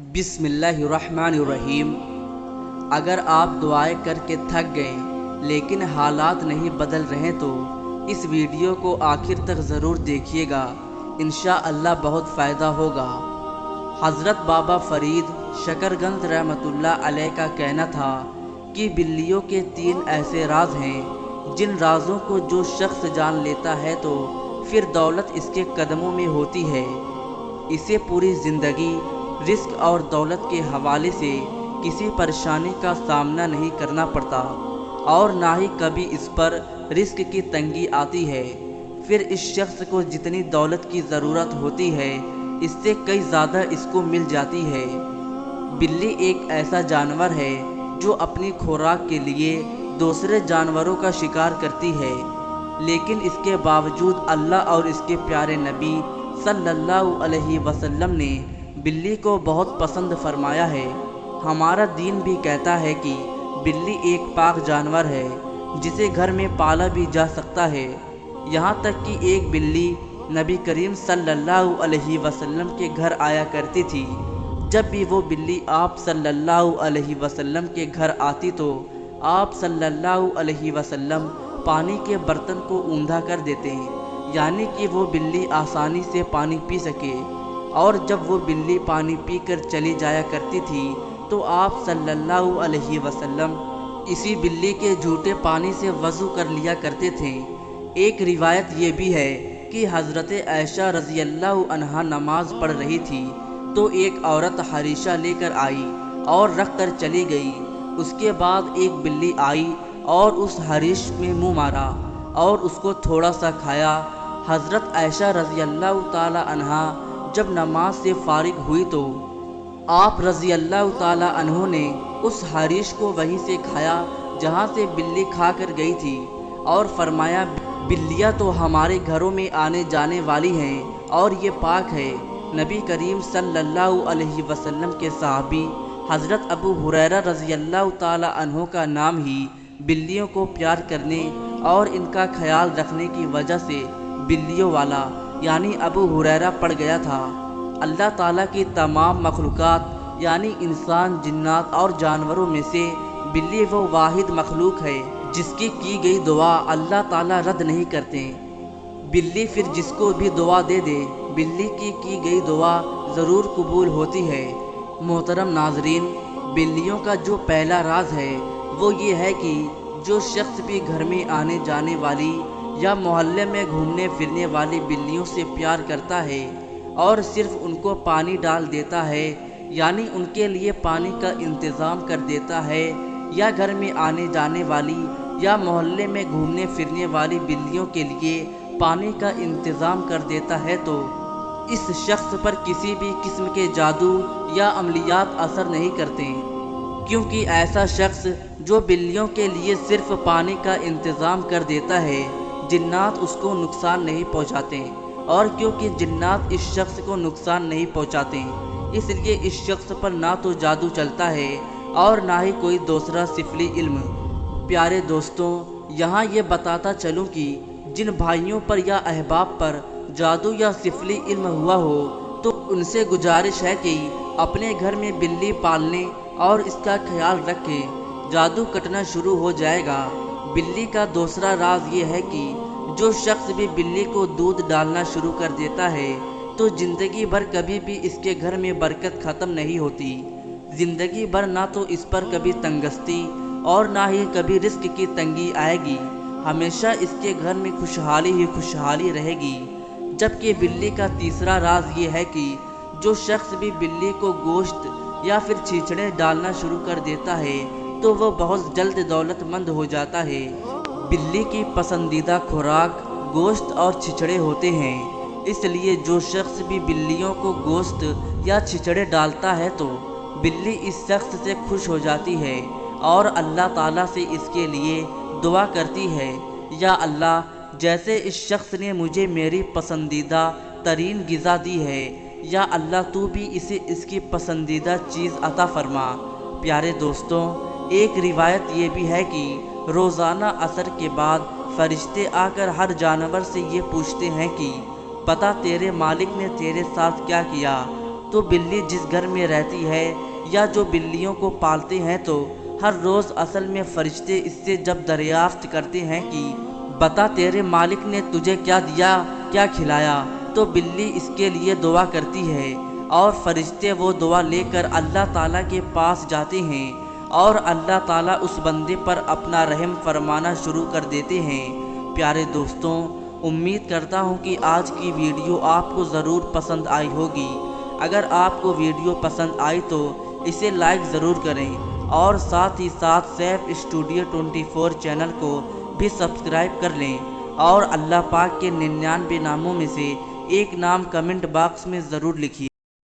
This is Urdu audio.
بسم اللہ الرحمن الرحیم۔ اگر آپ دعائیں کر کے تھک گئے لیکن حالات نہیں بدل رہے تو اس ویڈیو کو آخر تک ضرور دیکھیے گا، انشاءاللہ بہت فائدہ ہوگا۔ حضرت بابا فرید شکرگنج رحمۃ اللہ علیہ کا کہنا تھا کہ بلیوں کے 3 ایسے راز ہیں جن رازوں کو جو شخص جان لیتا ہے تو پھر دولت اس کے قدموں میں ہوتی ہے۔ اسے پوری زندگی رزق اور دولت کے حوالے سے کسی پریشانی کا سامنا نہیں کرنا پڑتا اور نہ ہی کبھی اس پر رزق کی تنگی آتی ہے۔ پھر اس شخص کو جتنی دولت کی ضرورت ہوتی ہے اس سے کئی زیادہ اس کو مل جاتی ہے۔ بلی ایک ایسا جانور ہے جو اپنی خوراک کے لیے دوسرے جانوروں کا شکار کرتی ہے، لیکن اس کے باوجود اللہ اور اس کے پیارے نبی صلی اللہ علیہ وسلم نے بلی کو بہت پسند فرمایا ہے۔ ہمارا دین بھی کہتا ہے کہ بلی ایک پاک جانور ہے جسے گھر میں پالا بھی جا سکتا ہے۔ یہاں تک کہ ایک بلی نبی کریم صلی اللہ علیہ وسلم کے گھر آیا کرتی تھی۔ جب بھی وہ بلی آپ صلی اللہ علیہ وسلم کے گھر آتی تو آپ صلی اللہ علیہ وسلم پانی کے برتن کو اوندا کر دیتے، یعنی کہ وہ بلی آسانی سے پانی پی سکے۔ اور جب وہ بلی پانی پی کر چلی جایا کرتی تھی تو آپ صلی اللہ علیہ وسلم اسی بلی کے جھوٹے پانی سے وضو کر لیا کرتے تھے۔ ایک روایت یہ بھی ہے کہ حضرت عائشہ رضی اللہ عنہا نماز پڑھ رہی تھی تو ایک عورت ہریشہ لے کر آئی اور رکھ کر چلی گئی۔ اس کے بعد ایک بلی آئی اور اس ہریش میں منہ مارا اور اس کو تھوڑا سا کھایا۔ حضرت عائشہ رضی اللہ تعالی عنہا جب نماز سے فارغ ہوئی تو آپ رضی اللہ تعالی عنہ نے اس ہریش کو وہیں سے کھایا جہاں سے بلی کھا کر گئی تھی، اور فرمایا بلیاں تو ہمارے گھروں میں آنے جانے والی ہیں اور یہ پاک ہے۔ نبی کریم صلی اللہ علیہ وسلم کے صحابی حضرت ابو ہریرہ رضی اللہ تعالی عنہ کا نام ہی بلیوں کو پیار کرنے اور ان کا خیال رکھنے کی وجہ سے بلیوں والا یعنی ابو ہریرہ پڑ گیا تھا۔ اللہ تعالیٰ کی تمام مخلوقات یعنی انسان، جنات اور جانوروں میں سے بلی وہ واحد مخلوق ہے جس کی گئی دعا اللہ تعالیٰ رد نہیں کرتے۔ بلی پھر جس کو بھی دعا دے دے، بلی کی گئی دعا ضرور قبول ہوتی ہے۔ محترم ناظرین، بلیوں کا جو پہلا راز ہے وہ یہ ہے کہ جو شخص بھی گھر میں آنے جانے والی یا محلے میں گھومنے پھرنے والی بلیوں سے پیار کرتا ہے اور صرف ان کو پانی ڈال دیتا ہے، یعنی ان کے لیے پانی کا انتظام کر دیتا ہے، یا گھر میں آنے جانے والی یا محلے میں گھومنے پھرنے والی بلیوں کے لیے پانی کا انتظام کر دیتا ہے تو اس شخص پر کسی بھی قسم کے جادو یا عملیات اثر نہیں کرتے، کیونکہ ایسا شخص جو بلیوں کے لیے صرف پانی کا انتظام کر دیتا ہے، جنات اس کو نقصان نہیں پہنچاتے، اور کیونکہ جنات اس شخص کو نقصان نہیں پہنچاتے اس لیے اس شخص پر نہ تو جادو چلتا ہے اور نہ ہی کوئی دوسرا سفلی علم۔ پیارے دوستوں، یہاں یہ بتاتا چلوں کہ جن بھائیوں پر یا احباب پر جادو یا سفلی علم ہوا ہو تو ان سے گزارش ہے کہ اپنے گھر میں بلی پالنے اور اس کا خیال رکھیں، جادو کٹنا شروع ہو جائے گا۔ بلی کا دوسرا راز یہ ہے کہ جو شخص بھی بلی کو دودھ ڈالنا شروع کر دیتا ہے تو زندگی بھر کبھی بھی اس کے گھر میں برکت ختم نہیں ہوتی۔ زندگی بھر نہ تو اس پر کبھی تنگستی اور نہ ہی کبھی رزق کی تنگی آئے گی، ہمیشہ اس کے گھر میں خوشحالی ہی خوشحالی رہے گی۔ جبکہ بلی کا تیسرا راز یہ ہے کہ جو شخص بھی بلی کو گوشت یا پھر چھیچڑے ڈالنا شروع کر دیتا ہے تو وہ بہت جلد دولت مند ہو جاتا ہے۔ بلی کی پسندیدہ خوراک گوشت اور چھچڑے ہوتے ہیں، اس لیے جو شخص بھی بلیوں کو گوشت یا چھچڑے ڈالتا ہے تو بلی اس شخص سے خوش ہو جاتی ہے اور اللہ تعالیٰ سے اس کے لیے دعا کرتی ہے، یا اللہ جیسے اس شخص نے مجھے میری پسندیدہ ترین غذا دی ہے، یا اللہ تو بھی اسے اس کی پسندیدہ چیز عطا فرما۔ پیارے دوستوں، ایک روایت یہ بھی ہے کہ روزانہ عصر کے بعد فرشتے آ کر ہر جانور سے یہ پوچھتے ہیں کہ بتا تیرے مالک نے تیرے ساتھ کیا کیا، تو بلی جس گھر میں رہتی ہے یا جو بلیوں کو پالتے ہیں تو ہر روز اصل میں فرشتے اس سے جب دریافت کرتے ہیں کہ بتا تیرے مالک نے تجھے کیا دیا، کیا کھلایا، تو بلی اس کے لیے دعا کرتی ہے اور فرشتے وہ دعا لے کر اللہ تعالیٰ کے پاس جاتے ہیں اور اللہ تعالیٰ اس بندے پر اپنا رحم فرمانا شروع کر دیتے ہیں۔ پیارے دوستوں، امید کرتا ہوں کہ آج کی ویڈیو آپ کو ضرور پسند آئی ہوگی۔ اگر آپ کو ویڈیو پسند آئی تو اسے لائک ضرور کریں اور ساتھ ہی ساتھ سیف اسٹوڈیو 24 چینل کو بھی سبسکرائب کر لیں اور اللہ پاک کے 99 ناموں میں سے ایک نام کمنٹ باکس میں ضرور لکھیے۔